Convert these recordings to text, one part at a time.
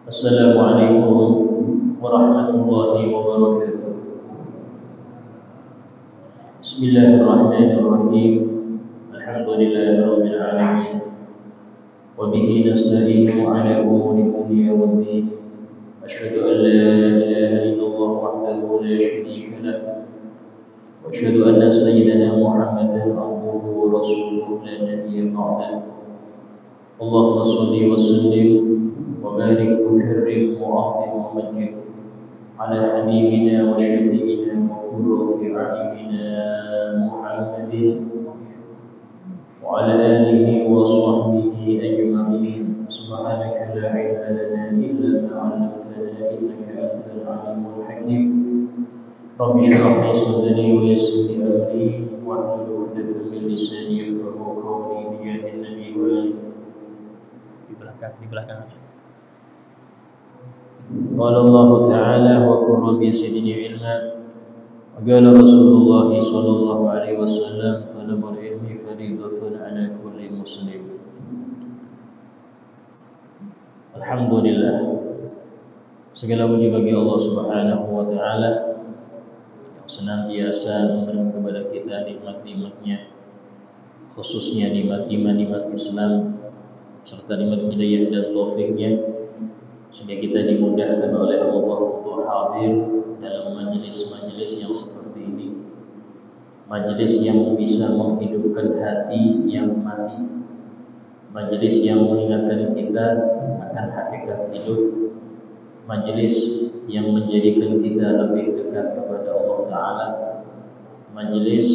Assalamualaikum warahmatullahi wabarakatuh. Bismillahirrahmanirrahim. Alhamdulillahirabbil alamin. Wa bihi nasta'inu ala umuri dunya waddin. Asyhadu an la ilaha illallah wahdahu la syarika lah. Wa asyhadu anna sayyidana Muhammadan abduhu wa rasuluhu la nabiyya ba'dahu. Allahumma shalli wa sallim wa barik wa karrim wa a'zim wa majid ala habibina wa syafi'ina wa qurrati a'yunina Muhammadin wa ala alihi wa sahbihi ajma'in. Subhanaka la ilma lana illa ma 'allamtana innaka antal alimul hakim. Rabbi shrah li sadri wa yassir li amri wahlul 'uqdatam min lisani yafqahu qawli bi jahdi nabi wa alihi. Di belakang aja. Qala Allah Ta'ala wa qur rabbi zidni ilma. Wa qala Rasulullah sallallahu alaihi wasallam talabul ilmi fariidatun 'ala kulli muslim. Alhamdulillah, segala puji bagi Allah Subhanahu wa taala yang senantiasa memberikan kepada kita nikmat-nikmatnya, khususnya nikmat iman, nikmat Islam, serta nikmat hidayah dan taufiknya, sehingga kita dimudahkan oleh Allah untuk hadir dalam majelis-majelis yang seperti ini, majelis yang bisa menghidupkan hati yang mati, majelis yang mengingatkan kita akan hakikat hidup, majelis yang menjadikan kita lebih dekat kepada Allah Ta'ala, majelis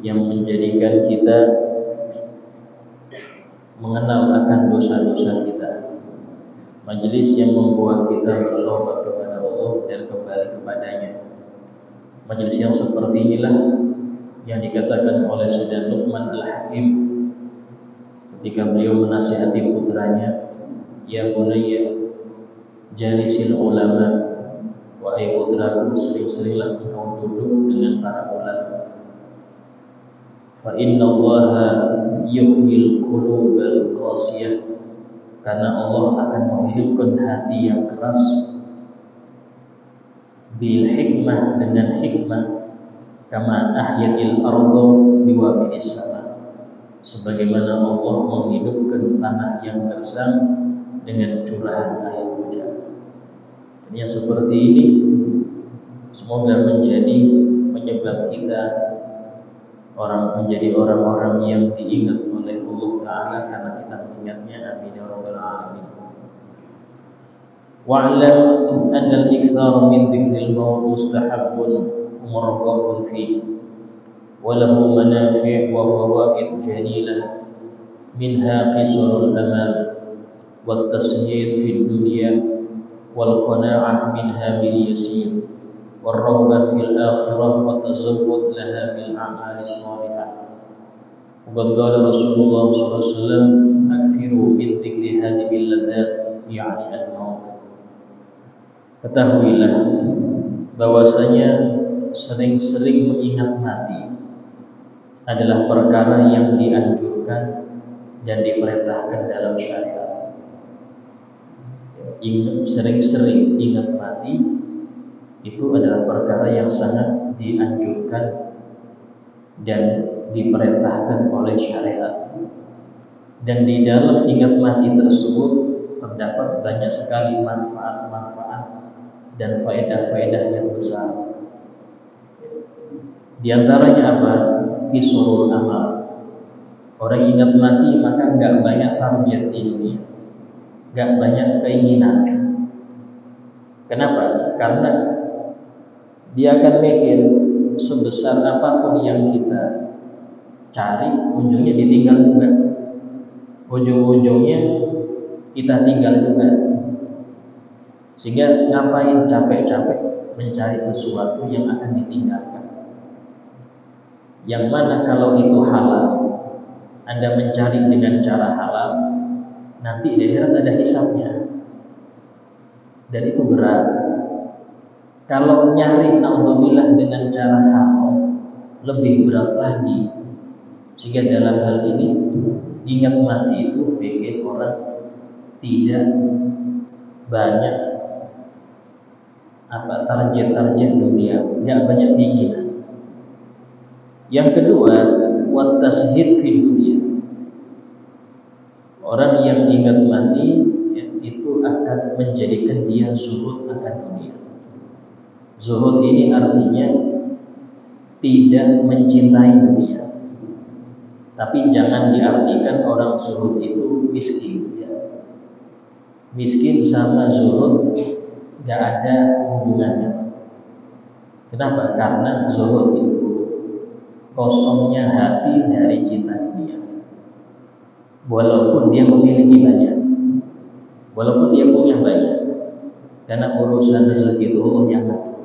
yang menjadikan kita mengenal akan dosa-dosa kita, majelis yang membuat kita bertobat kepada Allah dan kembali kepadanya. Majelis yang seperti inilah yang dikatakan oleh Sayyidina Luqman Al-Hakim ketika beliau menasihati putranya, ya bunayya jalisil ulama, wahai putraku, sering-seringlah engkau duduk dengan para ulama. Fa inna Allaha yuhyil qulubal qasiyah, karena Allah akan menghidupkan hati yang keras, bil hikmah, dengan hikmah, kama ahyatil arda biwabilis sama, sebagaimana Allah menghidupkan tanah yang gersang dengan curahan air hujan. Dan yang seperti ini semoga menjadi penyebab kita menjadi orang-orang yang diingat oleh Allah Ta'ala karena kita mengingatnya. Amin ya rabbal alamin. Wa'lam anna al-ikthar min dhikril maut mustahabbun muraghabun fi wa lahu manafi' wa fawaid jalilah, minha qisarul amal wat tasyid fid dunya wal qana'ah minha bil yasir والرغبة في الآخرة والتزود لها بالأعمال الصالحة. وقد قال رسول الله صلى الله عليه وسلم أكثروا من ذكر هذه اللذات يعني الموت. Ketahuilah bahwasanya sering-sering mengingat mati adalah perkara yang dianjurkan dan diperintahkan dalam syariat. Sering-sering ingat mati itu adalah perkara yang sangat dianjurkan dan diperintahkan oleh syariat. Dan di dalam ingat mati tersebut terdapat banyak sekali manfaat-manfaat dan faedah-faedah yang besar. Di antaranya apa? Kisurul amal. Orang ingat mati maka enggak banyak target di dunia, enggak banyak keinginan. Kenapa? Karena dia akan mikir sebesar apapun yang kita cari, ujungnya ditinggal juga. Ujung-ujungnya kita tinggal juga. Sehingga ngapain capek-capek mencari sesuatu yang akan ditinggalkan? Yang mana kalau itu halal, Anda mencari dengan cara halal, nanti di akhirat ada hisabnya. Dan itu berat. Kalau nyari naudzubillah dengan cara haram, lebih berat lagi. Sehingga dalam hal ini ingat mati itu bikin orang tidak banyak target-target dunia, nggak banyak keinginan. Yang kedua, wat tashid fi dunia. Orang yang ingat mati ya, itu akan menjadikan dia zuhud akan dunia. Zuhud ini artinya tidak mencintai dunia. Tapi jangan diartikan orang zuhud itu miskin ya. Miskin sama zuhud gak ada hubungannya. Kenapa? Karena zuhud itu kosongnya hati dari cinta dunia. Walaupun dia memiliki banyak, walaupun dia punya banyak, karena urusan rezeki itu Allah yang ngatur.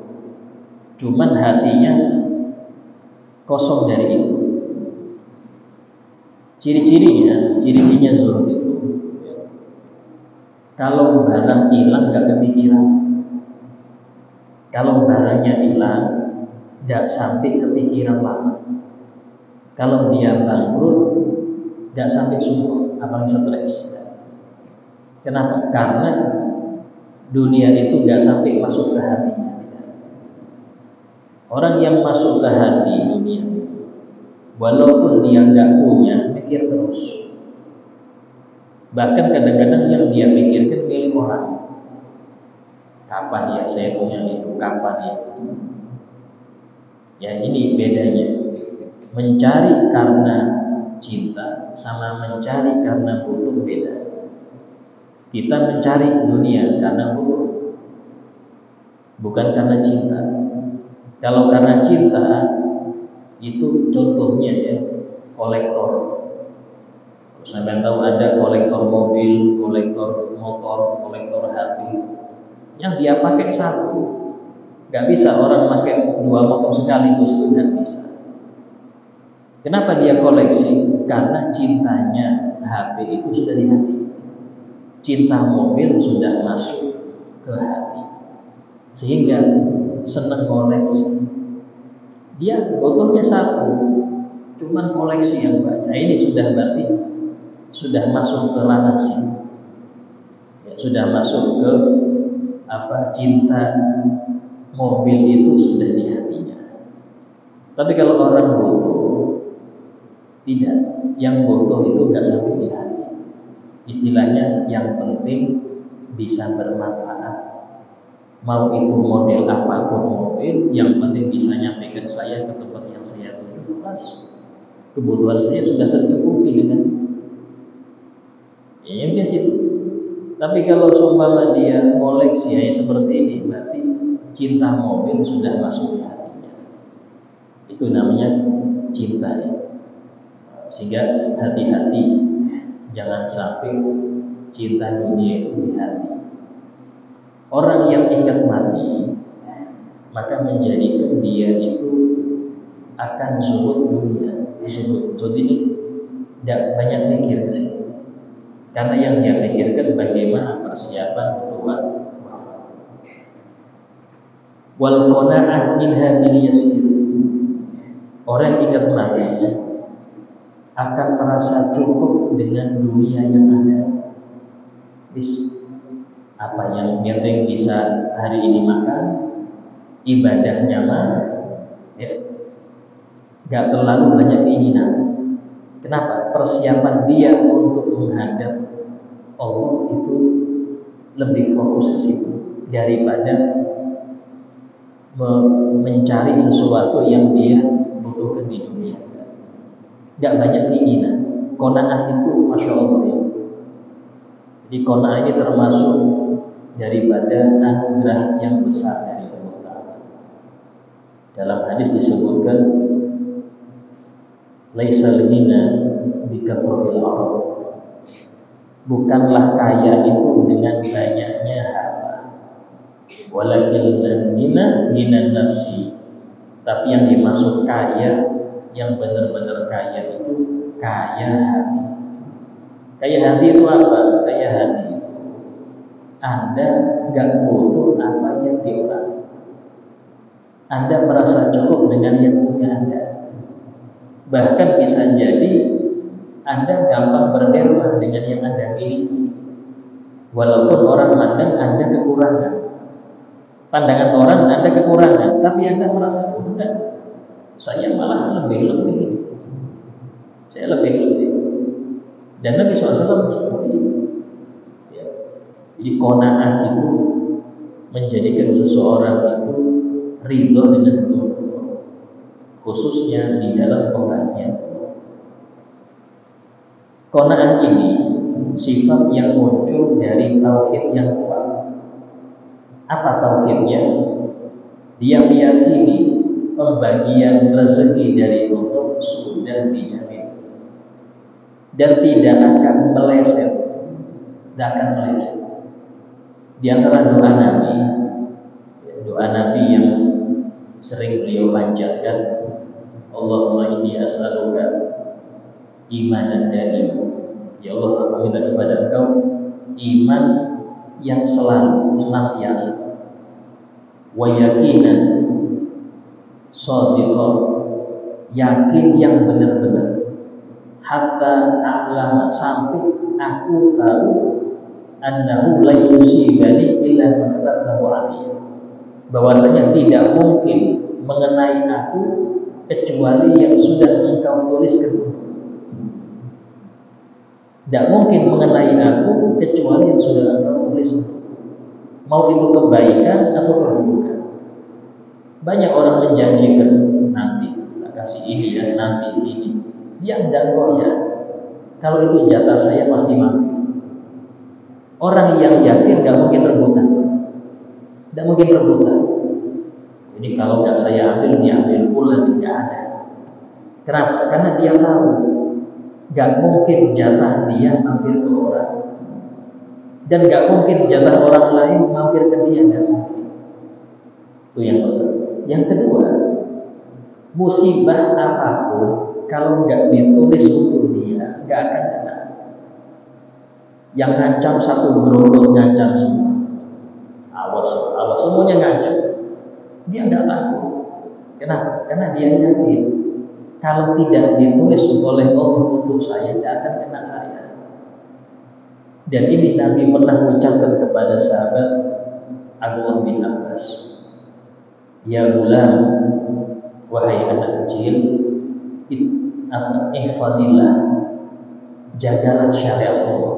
Cuman hatinya kosong dari itu. Ciri-cirinya zuhud itu, kalau barang hilang gak kepikiran. Kalau barangnya hilang gak sampai kepikiran lama. Kalau dia bangkrut gak sampai sumpah, apalagi stres. Kenapa? Karena dunia itu gak sampai masuk ke hatinya. Orang yang masuk ke hati dunia itu, walaupun dia gak punya, mikir terus. Bahkan kadang-kadang yang dia pikirkan milik orang. Kapan ya saya punya itu? Kapan ya? Ya ini bedanya. Mencari karena cinta sama mencari karena butuh beda. Kita mencari dunia karena butuh, bukan karena cinta. Kalau karena cinta, itu contohnya ya kolektor. Sampai tahu ada kolektor mobil, kolektor motor, kolektor HP. Yang dia pakai satu, nggak bisa orang pakai 2 motor sekaligus, itu nggak bisa. Kenapa dia koleksi? Karena cintanya HP itu sudah di hati. Cinta mobil sudah masuk ke hati, sehingga senang koleksi. Dia botolnya satu, cuman koleksi yang banyak. Nah, ini sudah berarti sudah masuk ke ranah cinta. Ya, sudah masuk ke cinta mobil itu sudah di hatinya. Tapi kalau orang butuh, tidak. Yang butuh itu nggak sampai di hati. Istilahnya yang penting bisa bermanfaat. Mau itu model apapun mobil, yang penting bisa nyampaikan saya ke tempat yang saya tuju. Kebutuhan saya sudah tercukupi dengan itu. Ya, situ. Tapi kalau seumpama dia koleksi ya seperti ini, berarti cinta mobil sudah masuk di hatinya. Itu namanya cinta ya. Sehingga hati-hati, jangan sampai cinta dunia itu di hati. Orang yang ingat mati, maka menjadikan dia itu akan zuhud dunia. Zuhud ini tidak banyak mikir ke situ. Karena yang dia pikirkan bagaimana persiapan untuk wafat. Wal qana'ah minha bil yasir. Orang ingat mati akan merasa cukup dengan dunia yang ada. Apa yang penting bisa hari ini makan, ibadah nyaman, ya, gak terlalu banyak keinginan. Kenapa? Persiapan dia untuk menghadap Allah itu lebih fokus ke situ daripada mencari sesuatu yang dia butuhkan di dunia. Gak banyak keinginan. Qanaah itu masya Allah ya. Jadi qanaah ini termasuk daripada anugerah yang besar dari Allah Ta'ala. Dalam hadis disebutkan laisal ghina bi kathratil arad. Bukanlah kaya itu dengan banyaknya harta. Walakin ghina nafsi. Tapi yang dimaksud kaya, yang benar-benar kaya itu kaya hati. Kaya hati itu apa? Kaya hati itu Anda gak butuh apa yang di orang. Anda merasa cukup dengan yang punya Anda. Bahkan bisa jadi Anda gampang berderma dengan yang Anda miliki. Walaupun orang mandang Anda kekurangan. Pandangan orang Anda kekurangan, tapi Anda merasa enggak, saya malah lebih. Saya lebih. Dan Nabi SAW seperti itu. Ya. Jadi qanaah itu menjadikan seseorang itu ridho dengan Tuhan, khususnya di dalam pembagian. Qanaah ini sifat yang muncul dari tauhid yang kuat. Apa tauhidnya? Dia meyakini pembagian rezeki dari Allah sudah dijamin dan tidak akan meleset. Di antara doa Nabi yang sering beliau panjatkan, Allahumma inni as'aluka imanan daim. Ya Allah, aku minta kepada Engkau iman yang selalu, senantiasa, wa yaqinan shadiqan, yakin yang benar-benar, hatta a'lama, sampai aku tahu annahu la yusibani illa ma katabtahu alayya, bahwasanya tidak mungkin mengenai aku kecuali yang sudah Engkau tuliskan untukku. Tidak mungkin mengenai aku kecuali yang sudah Engkau tulis untukku, mau itu kebaikan atau keburukan. Banyak orang menjanjikan nanti tak kasih ini ya, nanti ini. Dia tidak goyah. Kalau itu jatah saya pasti mati. Orang yang yakin gak mungkin rebutan. Tidak mungkin rebutan. Ini kalau gak saya ambil, dia ambil fulan, tidak ada. Kenapa? Karena dia tahu gak mungkin jatah dia mampir ke orang, dan gak mungkin jatah orang lain mampir ke dia, gak mungkin. Itu yang pertama. Yang kedua, musibah apapun kalau gak ditulis untuk dia, gak akan kena. Yang ngancam satu gerobak ngancam semua. Awas, semuanya ngancam. Dia gak takut. Kenapa? Karena dia yakin kalau tidak ditulis oleh Allah untuk saya, tidak akan kena saya. Dan ini Nabi pernah mengucapkan kepada sahabat Abdullah bin Abbas, ya gulam, wahai anak kecil, ihfadillah, jagalah syariat Allah,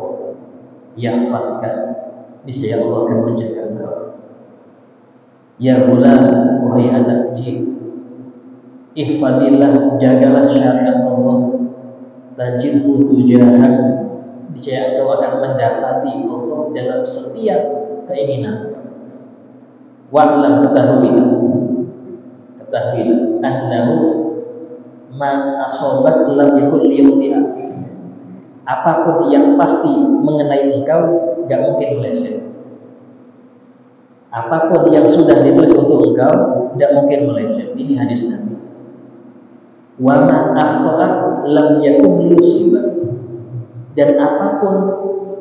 yahfadkan, niscaya Allah akan menjaga engkau. Ya gulam, wahai anak kecil, ihfadillah, jagalah syariat Allah, tajidhu tujahak, niscaya engkau akan mendapati Allah dalam setiap keinginan. Wa'lam, ketahuilah annahu ma asobat lam yakul liyukhti'ak, apapun yang pasti mengenai engkau gak mungkin meleset. Apapun yang sudah ditulis untuk engkau tidak mungkin meleset. Ini hadis Nabi. Wa ma akhta'ak lam yakun liyusibak, dan apapun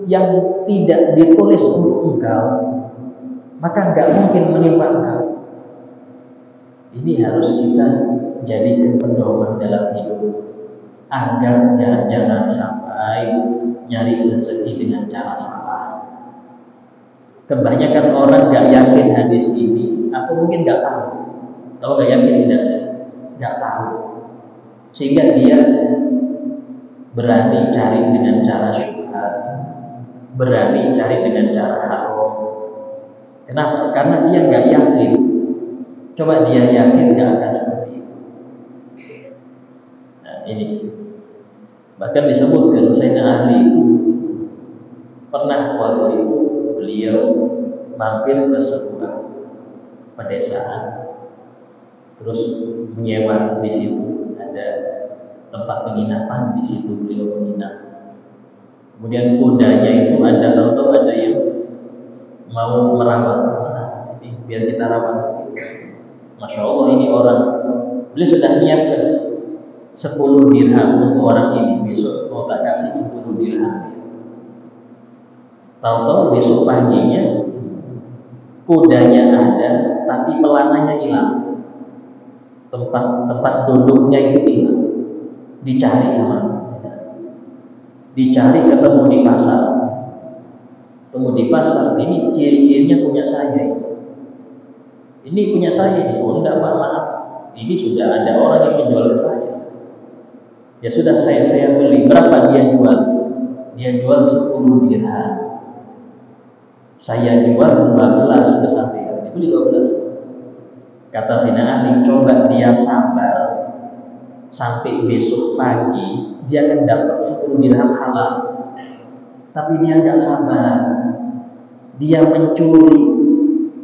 yang tidak ditulis untuk engkau maka enggak mungkin menimpa engkau. Ini harus kita jadikan pedoman dalam hidup agar jangan sampai nyari rezeki dengan cara salah. Kebanyakan orang enggak yakin hadis ini, atau mungkin enggak tahu. Kalau enggak yakin tidak sih, enggak tahu. Sehingga dia berani cari dengan cara syubhat, berani cari dengan cara haram. Kenapa? Karena dia nggak yakin. Coba dia yakin, nggak akan seperti itu. Nah ini bahkan disebutkan Sayyidina Ali itu pernah waktu itu beliau mampir ke sebuah pedesaan, terus menyewa di situ, ada tempat penginapan, di situ beliau menginap. Kemudian kudanya itu tahu-tahu ada yang mau merawat, jadi biar kita rawat. Masya Allah, ini orang, beliau sudah menyiapkan 10 dirham untuk orang ini, besok mau tak kasih 10 dirham. Tahu-tahu besok paginya kudanya ada, tapi pelananya hilang, tempat duduknya itu hilang. Dicari ketemu di pasar. Ini ciri-cirinya punya saya. Ini punya saya, oh enggak Pak, maaf. Ini sudah ada orang yang menjual ke saya. Ya sudah, saya beli. Berapa dia jual? Dia jual 10 dirham. Saya jual 12 ke sampean. Dia beli 12. Kata Sina Ali, coba dia sabar sampai besok pagi, dia akan dapat 10 dirham halal. Tapi dia nggak sabar. Dia mencuri.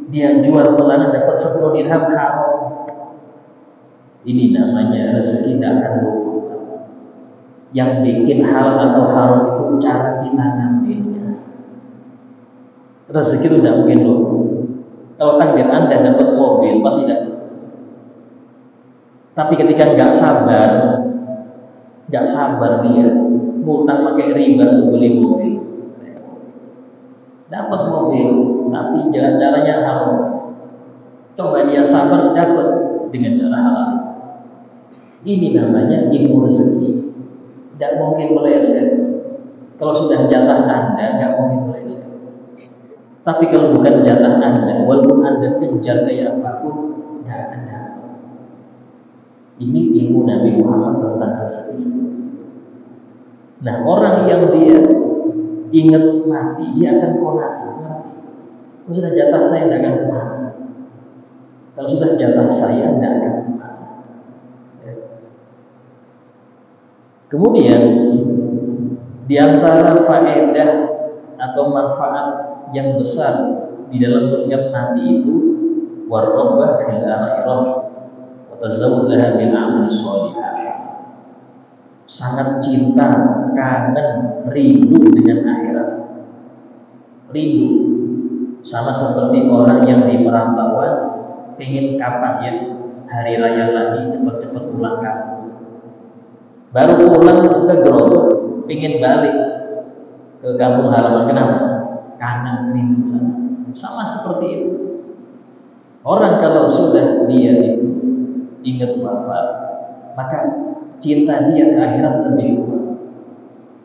Dia jual pelan dapat 10 dirham haram. Ini namanya rezeki tidak akan luput. Yang bikin halal atau haram itu cara kita ngambilnya. Rezeki itu tidak mungkin luput. Kalau takdir Anda dapat mobil pasti dapat. Tapi ketika nggak sabar dia ngutang pakai riba untuk beli mobil, dapat mobil, tapi jangan caranya haram. Coba dia sabar dapat dengan cara halal. Ini namanya ilmu rezeki. Tidak mungkin meleset. Kalau sudah jatah Anda, nggak mungkin meleset. Tapi kalau bukan jatah Anda, walaupun Anda kejar kayak apapun, nggak akan dapat. Ini ilmu Nabi Muhammad tentang rezeki seperti itu. Nah, orang yang dia ingat mati, dia akan qanaah, ngerti. Kalau sudah jatah saya, tidak akan kemana. Kalau sudah jatah saya, tidak akan kemana. Kemudian di antara faedah atau manfaat yang besar di dalam mengingat mati itu warraghbah fil akhirah wa tazawwud laha bil amali shalihah. Sangat cinta, kangen, rindu dengan akhirat. Rindu sama seperti orang yang di perantauan pengen kapan ya hari raya lagi, cepat-cepat pulang kampung. Baru pulang ke Grogol, ingin balik ke kampung halaman. Kenapa? Kangen, rindu sana. Sama seperti itu. Orang kalau sudah dia itu ingat wafat, maka cinta dia ke akhirat lebih kuat.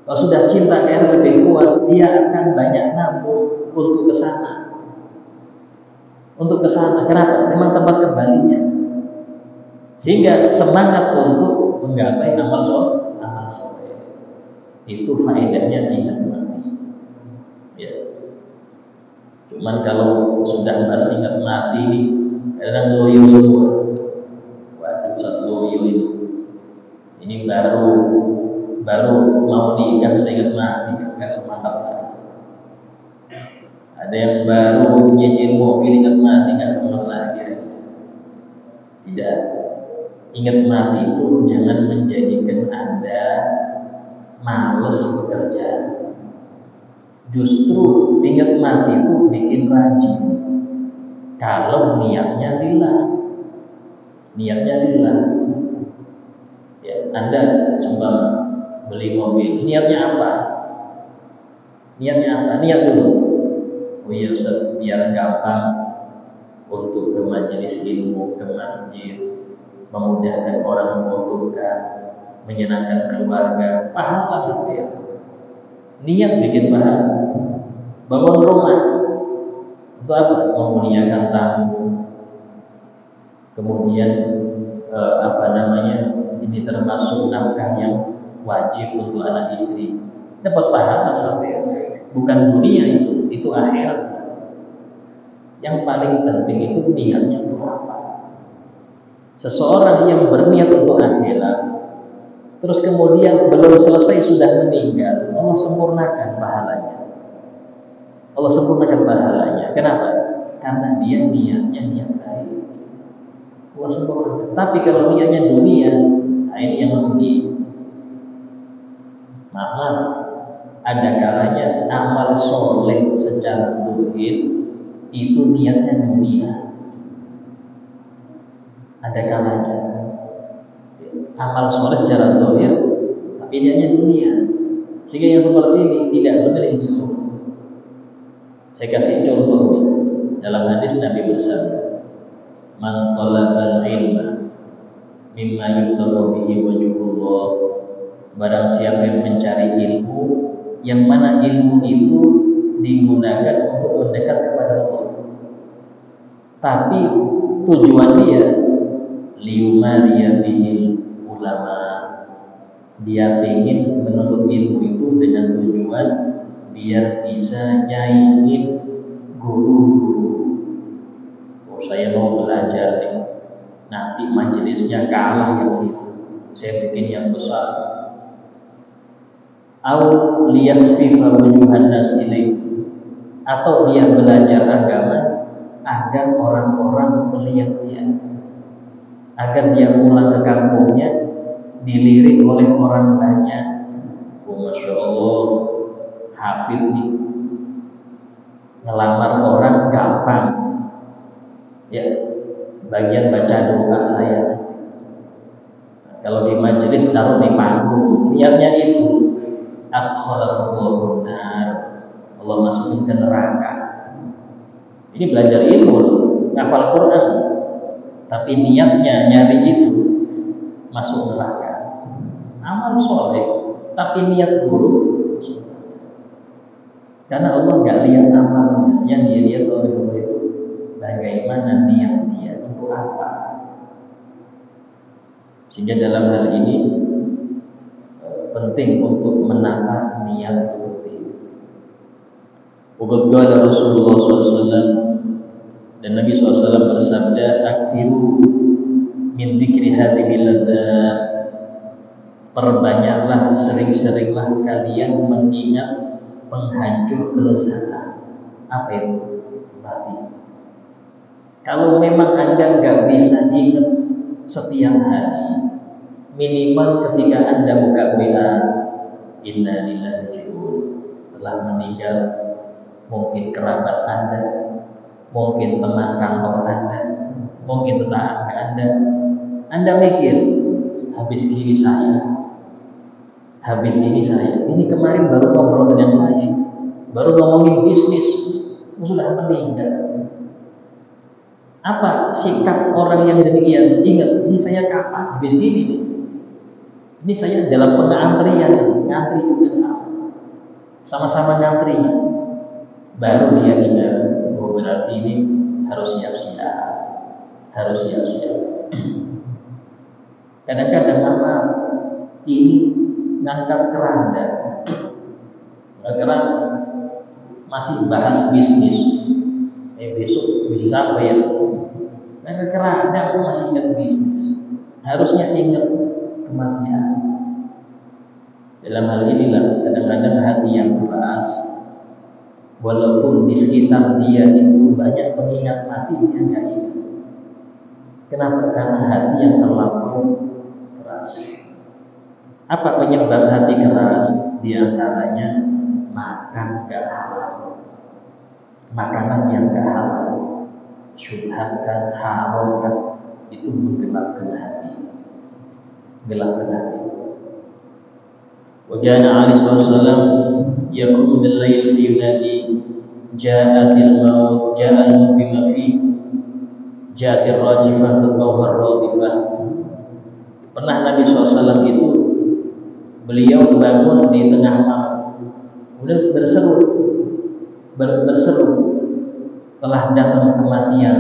Kalau sudah cinta ke akhirat lebih kuat, dia akan banyak nabung untuk ke sana. Untuk ke sana. Kenapa? Memang tempat kembalinya. Sehingga semangat untuk menggapai amal soleh. Itu faedahnya ingat mati. Ya. Cuman kalau sudah bahas ingat mati nih, kadang loyo semua. Waduh, satu loyo itu. Ini baru mau nikah sudah ingat mati, nggak semangat lagi. Ada yang baru nyicil mobil ingat mati, nggak semangat lagi. Tidak. Ingat mati itu jangan menjadikan Anda malas bekerja. Justru ingat mati itu bikin rajin. Kalau niatnya lillah. Niatnya lillah. Ya, Anda coba beli mobil, niatnya apa? Niatnya apa? Niat dulu. Oh iya Ustaz, biar gampang untuk ke majelis ilmu, ke masjid, memudahkan orang membutuhkan, menyenangkan keluarga, pahala sampai. Niat bikin pahala. Bangun rumah untuk apa? Memuliakan tamu. Kemudian ini termasuk nafkah yang wajib untuk anak istri. Dapat pahala sampai. Bukan dunia itu akhirat. Yang paling penting itu niatnya untuk apa? Seseorang yang berniat untuk akhirat, terus kemudian belum selesai sudah meninggal, Allah sempurnakan pahalanya. Allah sempurnakan pahalanya. Kenapa? Karena dia niatnya niat baik. Allah sempurnakan. Tapi kalau niatnya dunia, nah ini yang rugi. Maaf, ada kalanya amal soleh secara tauhid itu niatnya dunia. Ada kalanya amal soleh secara zahir tapi niatnya dunia, sehingga yang seperti ini tidak benar di sisi Allah. Saya kasih contoh nih. Dalam hadis Nabi bersabda, "Man talabal ilma mimma yubtagha bihi wajhullah." Barang siapa yang mencari ilmu yang mana ilmu itu digunakan untuk mendekat kepada Allah, tapi tujuan dia liyumariya bihil ulama. Dia ingin menuntut ilmu itu dengan tujuan biar bisa nyaingin guru-guru. Oh, saya mau belajar nih, nanti majelisnya kalah yang situ, saya bikin yang besar. Au liyasfifa wujuhan nas ilaihi, atau dia belajar agama agar orang-orang melihat dia, agar dia pulang ke kampungnya dilirik oleh orang banyak. Oh, Masya Allah, hafid nih, ngelamar orang gampang ya, bagian baca doa saya. Kalau di majelis taruh di panggung, niatnya itu adkhalahullahu nar, Allah masukin ke neraka. Ini belajar ilmu, ngafal Quran, tapi niatnya nyari itu masuk neraka. Amal soleh, tapi niat buruk. Karena Allah nggak lihat amalnya, yang dia lihat oleh Allah itu bagaimana niat dia, untuk apa. Sehingga dalam hal ini penting untuk menata niat itu. Qala Rasulullah SAW, dan Nabi SAW bersabda, aksiru min dzikri hadhihi ladzat, perbanyaklah, sering-seringlah kalian mengingat penghancur kelezatan. Apa itu? Berarti kalau memang Anda nggak bisa ingat setiap hari, minimal ketika Anda buka WA, inna lillahi raji'un, telah meninggal mungkin kerabat Anda, mungkin teman kantor Anda, mungkin tetangga Anda. Anda mikir, habis ini saya, habis ini saya. Ini kemarin baru ngobrol dengan saya, baru ngomongin bisnis, sudah meninggal. Apa sikap orang yang demikian? Ingat, ini saya kapan? Habis ini nih. Ini saya dalam pengantrian, ngantri juga sama-sama ngantrinya. Baru dia ingat, oh berarti ini harus siap-siap, harus siap-siap. Kadang-kadang mama ini ngangkat keranda, keranda masih bahas bisnis. Besok bisnis apa ya? Ngangkat keranda aku masih ingat bisnis. Harusnya ingat kematian. Dalam hal inilah kadang-kadang hati yang keras, walaupun di sekitar dia itu banyak pengingat mati, dia nggak ingat. Kenapa? Karena hati yang terlampau keras. Apa penyebab hati keras? Di antaranya makan gak halal, makanan yang gak halal, syubhatkan, haramkan, itu menggelapkan hati, gelapkan hati. Wajana Ali SAW yakum bil-lail fi yunadi ja'atil maut ja'al maut bima fi ja'atir rajifah tatbawhar radifah. Pernah Nabi SAW itu beliau bangun di tengah malam, kemudian berseru, telah datang kematian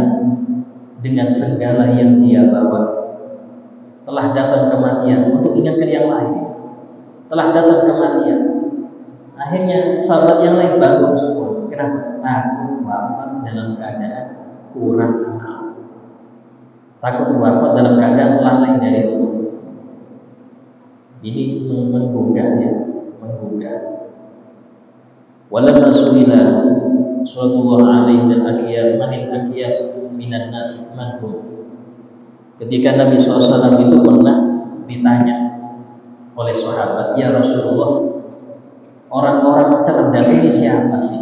dengan segala yang dia bawa. Telah datang kematian, untuk ingatkan yang lain. Telah datang kematian. Akhirnya sahabat yang lain bangun semua. Kenapa? Takut wafat dalam keadaan kurang amal. Takut wafat dalam keadaan lalai dari Allah. Ini menggugah ya, menggugah. Walamma su'ila sallallahu alaihi dan akiyas manil akiyas minan nas manhum. Ketika Nabi SAW itu pernah ditanya oleh sahabat, ya Rasulullah, orang-orang cerdas ini siapa sih?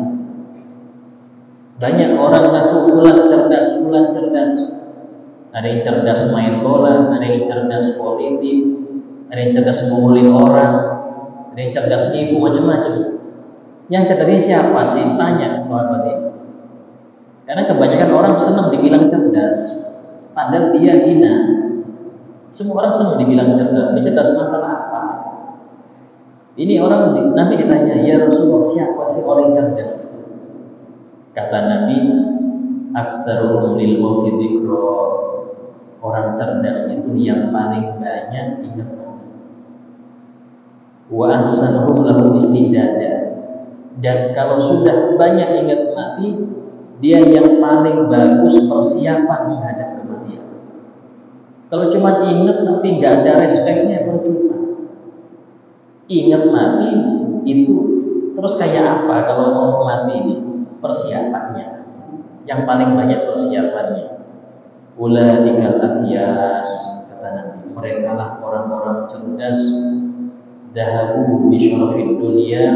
Banyak orang ngaku fulan cerdas, fulan cerdas. Ada yang cerdas main bola, ada yang cerdas politik, ada yang cerdas memulih orang, ada yang cerdas nipu, macam-macam. Yang cerdas ini siapa sih? Tanya sahabat ini. Karena kebanyakan orang senang dibilang cerdas, padahal dia hina. Semua orang senang dibilang cerdas. Ini cerdas masalah apa? Ini orang, Nabi ditanya, ya Rasulullah, siapa sih orang yang cerdas itu? Kata Nabi, aktsaruhum lil mauti dzikra. Orang cerdas itu yang paling banyak ingat mati. Wa ahsanuhum lahu istidada. Dan kalau sudah banyak ingat mati, dia yang paling bagus persiapan menghadap kematian. Kalau cuma ingat tapi nggak ada respeknya, percuma. Ingat mati itu terus kayak apa kalau mau mati ini? Persiapannya. Yang paling banyak persiapannya. Ulaikal akyas, kata Nabi, mereka lah orang-orang cerdas. Dahabu bi syarafid dunya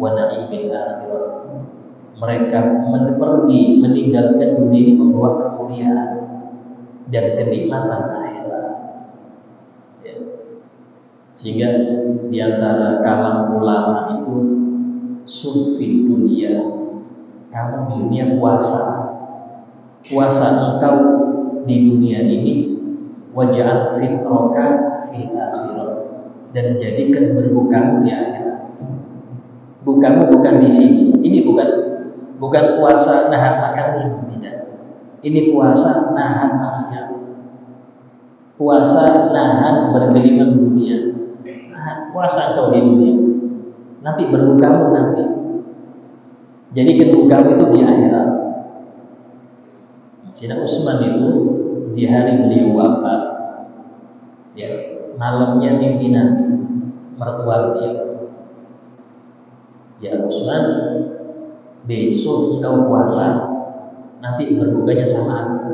wa na'imil akhirat. Mereka pergi meninggalkan dunia ini membawa kemuliaan dan kenikmatan akhirat. Ya. Sehingga di antara kalam ulama itu sufid dunia, kamu di dunia puasa engkau di dunia ini, waj'al fitraka fil akhirat, dan jadikan berbukamu di akhirat. Bukamu bukan di sini. Ini bukan puasa nahan makan minum, tidak. Ini puasa nahan maksiat. Puasa nahan bergelimang dunia. Nahan puasa engkau di dunia. Nanti berbukamu nanti. Jadi berbukamu itu di akhirat. Sayyidina Utsman itu di hari beliau wafat, ya, malamnya mimpi Nabi, mertua beliau. Ya Utsman, besok engkau puasa, nanti berbukanya sama aku.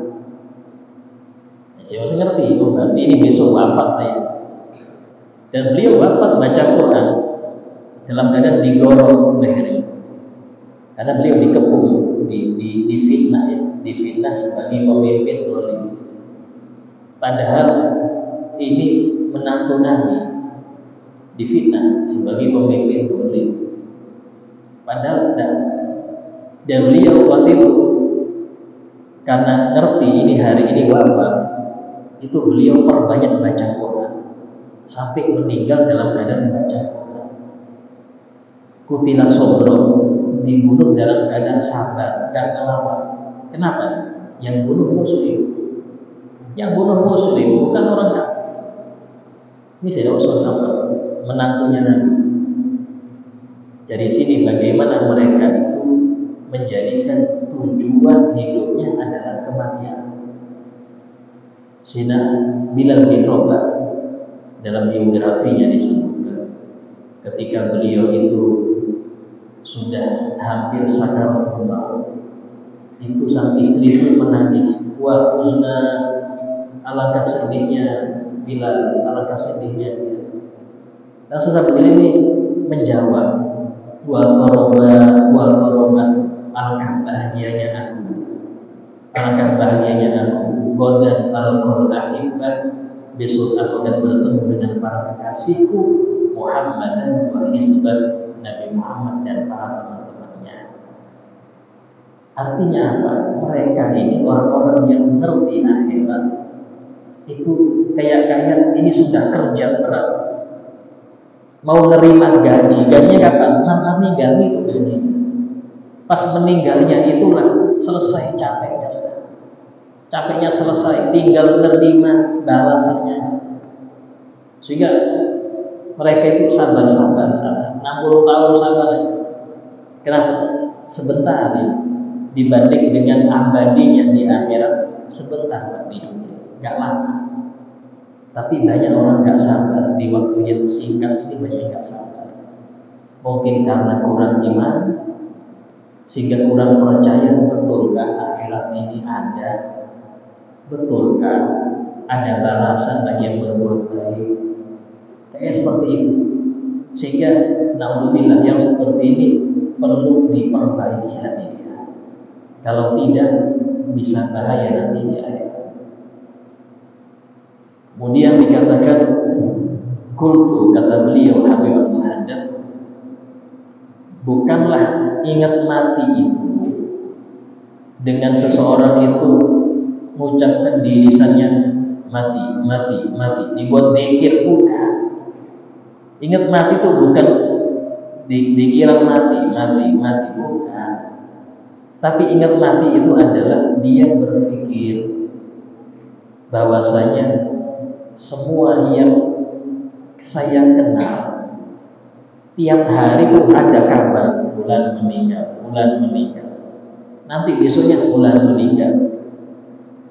Ya, saya masih ngerti, oh berarti ini besok wafat saya. Dan beliau wafat baca Quran dalam keadaan digorong lehernya, karena beliau dikepung, difitnah ya, difitnah sebagai pemimpin zalim. Padahal ini menantu Nabi difitnah sebagai pemimpin zalim. Padahal tidak. Dan beliau waktu itu karena ngerti ini hari ini wafat, itu beliau perbanyak baca Quran sampai meninggal dalam keadaan baca Quran. Kutila sobro, dibunuh dalam keadaan sabar, gak ngelawan. Kenapa? Yang bunuh muslim. Yang bunuh muslim bukan orang kafir. Ini saya usul apa? Menantunya Nabi. Dari sini bagaimana mereka itu menjadikan tujuan hidupnya adalah kematian. Sina Bilal bin Rabah dalam biografinya disebutkan ketika beliau itu sudah hampir sakaratul maut, itu sang istri itu menangis. Wa uzna, alangkah sedihnya Bilal, alangkah sedihnya dia. Dan sesaat ini menjawab, wa toroba, alangkah bahagianya aku, alangkah bahagianya aku. Godan al-qul ahibah, besok aku akan bertemu dengan para kekasihku Muhammad dan wa hizbah, Nabi Muhammad dan para teman-temannya. Artinya apa? Mereka ini orang-orang yang mengerti akhirat. Itu kayak ini sudah kerja berat, mau nerima gajinya kapan? Meninggal itu gajinya. Pas meninggalnya itulah selesai capeknya sudah. Capeknya selesai, tinggal menerima balasannya. Sehingga mereka itu sabar, 60 tahun sabar. Kenapa? Sebentar ya. Dibanding dengan abadinya di akhirat, sebentar di dunia, gak lama. Tapi banyak orang gak sabar di waktu yang singkat ini, banyak yang gak sabar. Mungkin karena kurang iman, sehingga kurang percaya betulkah akhirat ini ada, betulkah ada balasan bagi yang berbuat baik. Kayak seperti itu. Sehingga naudzubillah yang seperti ini perlu diperbaiki hati dia. Kalau tidak bisa bahaya nanti di akhirat. Kemudian dikatakan kultu, kata beliau Habib Abdul Haddad, bukanlah ingat mati itu dengan seseorang itu mengucapkan di lisannya mati, dibuat zikir, bukan. Ingat mati itu bukan dikira mati, bukan. Tapi ingat mati itu adalah dia berpikir bahwasanya semua yang saya kenal tiap hari tuh ada kabar fulan meninggal, nanti besoknya fulan meninggal,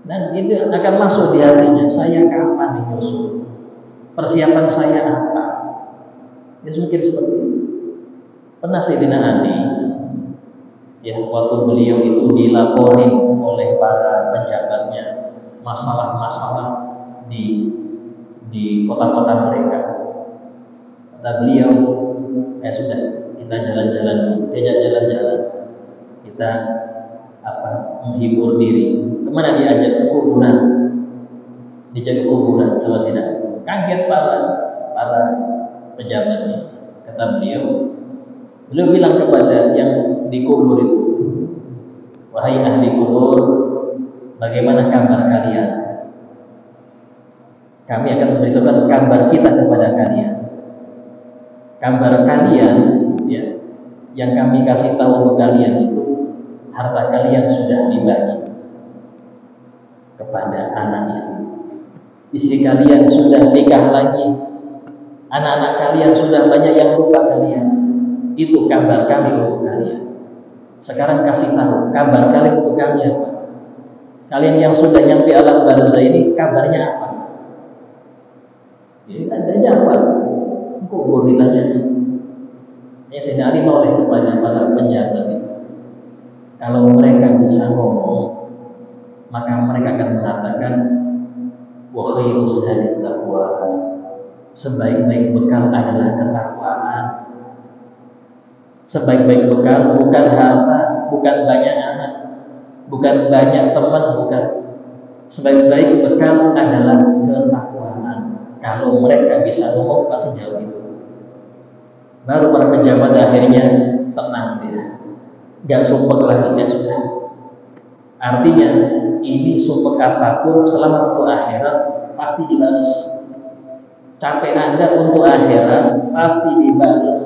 dan itu akan masuk di hatinya, saya kapan dinyusul, persiapan saya apa. Dia mikir seperti itu. Pernah Sayyidina Ali, ya, waktu beliau itu dilaporin oleh para pejabatnya masalah-masalah di kota-kota mereka, kata beliau, sudah, kita jalan-jalan, kita menghibur diri. Kemana diajak? Ke kuburan. Dijak ke kuburan sama Sayyidina. Kaget para pejabatnya. Kata beliau bilang kepada yang dikubur itu, wahai ahli kubur, bagaimana kabar kalian? Kami akan memberitahukan kabar kita kepada kalian. Kabar kalian, ya, yang kami kasih tahu untuk kalian itu, harta kalian sudah dibagi kepada anak istri kalian sudah nikah lagi, anak-anak kalian sudah banyak yang lupa kalian. Itu kabar kami untuk kalian. Sekarang kasih tahu kabar kalian untuk kami apa? Kalian yang sudah nyampe alam barzah ini kabarnya apa? Ya, adanya apa? Kubur ditanya. Ya, Sayyidina Ali oleh kepada para pejabat itu, kalau mereka bisa ngomong, maka mereka akan mengatakan, wa khairuz zadi taqwa, sebaik-baik bekal adalah ketakwaan. Sebaik-baik bekal bukan harta, bukan banyak anak, bukan banyak teman, bukan. Sebaik-baik bekal adalah ketakwaan. Kalau mereka bisa ngomong pasti jawab itu. Baru para pejabat akhirnya tenang dia, gak sumpek lagi, ya sudah. Artinya ini sumpek apapun selama untuk akhirat pasti dibalas. Capek Anda untuk akhirat pasti dibalas.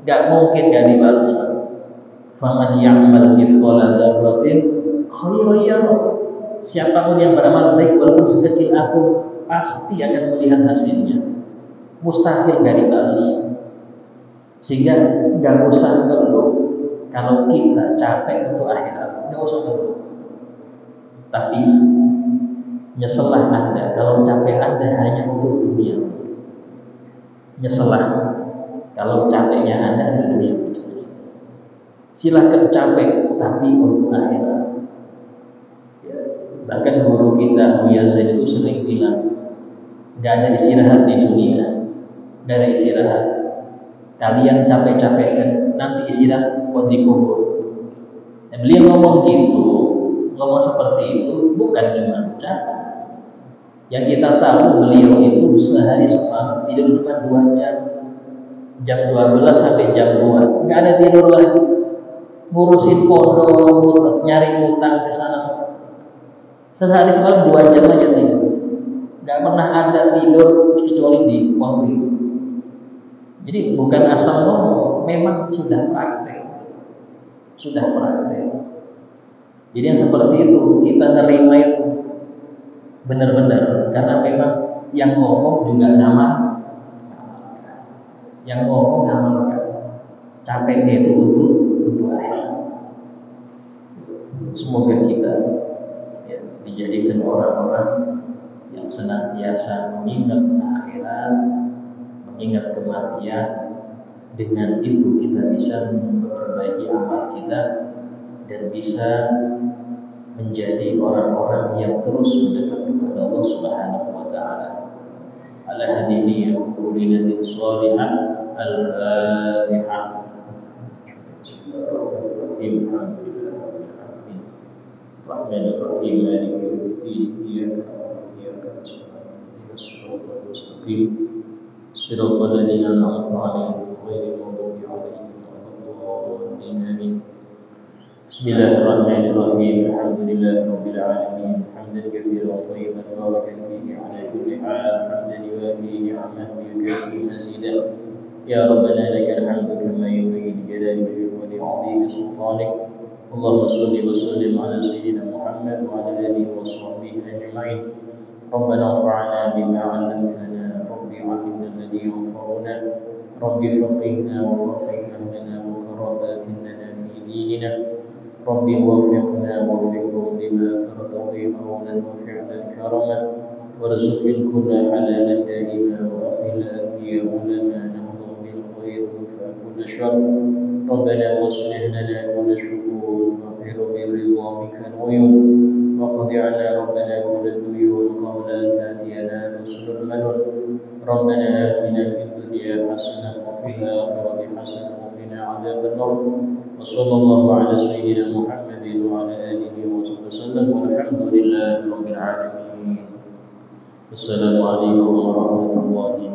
Gak mungkin gak dibalas. Faman ya'mal mithqala dzarratin khairan yarah. Siapapun yang beramal baik walaupun sekecil atom pasti akan melihat hasilnya. Mustahil gak dibalas. Sehingga gak usah ngeluh kalau kita capek untuk akhirat, gak usah ngeluh. Tapi nyeselah Anda kalau capek Anda hanya untuk dunia. Nyeselah kalau capeknya Anda di dunia. Silahkan capek tapi untuk akhirat. Ya, bahkan guru kita Buya Zain itu sering bilang, gak ada istirahat di dunia, gak ada istirahat. Kalian capek-capek nanti istirahat buat dikubur. Dan beliau ngomong gitu, ngomong seperti itu bukan cuma ucapan. Yang kita tahu beliau itu sehari semalam tidur cuma 2 jam. Jam 12 sampai jam 2. Enggak ada tidur lagi. Ngurusin pondok, nyari utang ke sana. Sehari semalam 2 jam aja tidur. Enggak pernah ada tidur kecuali di waktu itu. Jadi bukan asal ngomong, memang sudah praktek. Sudah praktek. Jadi yang seperti itu kita nerima itu benar-benar, karena memang yang ngomong juga nama, yang ngomong ngamalkan. Capeknya itu untuk akhirat. Semoga kita, ya, dijadikan orang-orang yang senantiasa mengingat akhirat, mengingat kematian. Dengan itu kita bisa memperbaiki amal kita dan bisa menjadi orang-orang yang terus mendekat kepada Allah Subhanahu wa taala. Ala hadini qulinatin shalihah. Al-Fatihah. Bismillahirrahmanirrahim. Alhamdulillahirabbil Rahmanirrahim. Maliki yaumiddin. Iyyaka na'budu wa iyyaka nasta'in. Ihdinas siratal mustaqim. Siratal ladzina an'amta 'alaihim ghairil maghdubi 'alaihim waladdallin. Amin. Bismillahirrahmanirrahim. Alhamdulillahirabbil alamin. Hamdan katsiran thayyiban mubarakan fihi 'ala kulli hal. Hamdan yuwafi ni'amahu wa yukafi mazidah. Ya Rabbana lakal hamdu kama yanbaghi li jalali wajhika wa li 'azimi sultanik. Allahumma shalli wa sallim 'ala sayyidina رب فقهنا وفقه أهلنا وقرابات لنا في ديننا رب وفقهم لما ترتضي قولا وفعلا كرما وارزق الكل حلالا دائما وأخلاق يا علماء نهضم بالخير وفاء كل شر ربنا واصلح لنا كل شؤون واغفر بالرضا بك العيون واقض عنا ربنا كل الديون قبل أن تأتينا رسل المنون ربنا آتنا في الدنيا حسنة وفي الآخرة حسنة وقنا عذاب النار وصلى الله على سيدنا محمد وعلى آله وصحبه وسلم والحمد لله رب العالمين. السلام عليكم ورحمة الله